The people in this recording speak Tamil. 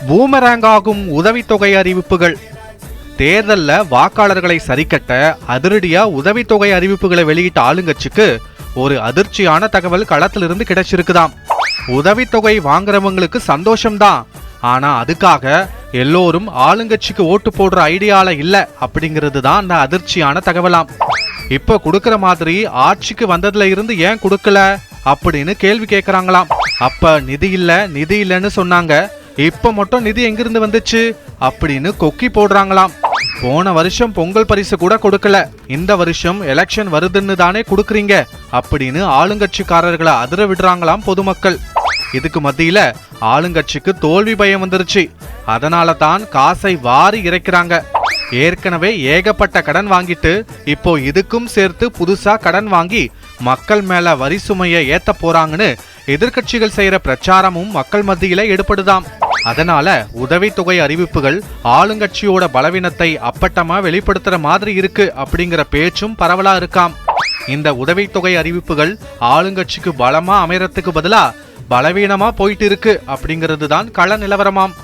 பூமராங் ஆகும் உதவித்தொகை அறிவிப்புகள். தேர்தல்ல வாக்காளர்களை சரிக்கட்ட அதிரடியா உதவித்தொகை அறிவிப்புகளை வெளியிட்ட ஆளுங்கட்சிக்கு ஒரு அதிர்ச்சியான தகவல் களத்திலிருந்து கிடைச்சிருக்குதாம். உதவித்தொகை வாங்குறவங்களுக்கு சந்தோஷம்தான், ஆனா அதுக்காக எல்லோரும் ஆளுங்கட்சிக்கு ஓட்டு போடுற ஐடியால இல்ல அப்படிங்கிறது தான் அந்த அதிர்ச்சியான தகவலாம். இப்ப கொடுக்கற மாதிரி ஆட்சிக்கு வந்ததுல இருந்து ஏன் கொடுக்கல அப்படின்னு கேள்வி கேட்கறாங்களாம். அப்ப நிதி இல்லன்னு சொன்னாங்க, இப்ப மட்டும் நிதி எங்கிருந்து வந்துச்சு அப்படின்னு கொக்கி போடுறாங்களாம். போன வருஷம் பொங்கல் பரிசு கூட கொடுக்கல, இந்த வருஷம் எலெக்ஷன் வருதுன்னு தானே கொடுக்கறீங்க அப்படின்னு ஆளுங்கட்சிக்காரர்களை அதிர விடுறாங்களாம் பொதுமக்கள். இதுக்கு மத்தியில ஆளுங்கட்சிக்கு தோல்வி பயம் வந்துருச்சு. அதனால தான் காசை வாரி இறைக்கிறாங்க. ஏற்கனவே ஏகப்பட்ட கடன் வாங்கிட்டு இப்போ இதுக்கும் சேர்த்து புதுசா கடன் வாங்கி மக்கள் மேல வரி சுமையை ஏத்த போறாங்கன்னு எதிர்கட்சிகள் செய்யற பிரச்சாரமும் மக்கள் மத்தியில எடுபடுதாம். அதனால உதவித்தொகை அறிவிப்புகள் ஆளுங்கட்சியோட பலவீனத்தை அப்பட்டமா வெளிப்படுத்துற மாதிரி இருக்கு அப்படிங்கிற பேச்சும் பரவலா இருக்காம். இந்த உதவித்தொகை அறிவிப்புகள் ஆளுங்கட்சிக்கு பலமா அமையறதுக்கு பதிலா பலவீனமா போயிட்டு இருக்கு அப்படிங்கிறது தான் கள நிலவரமாம்.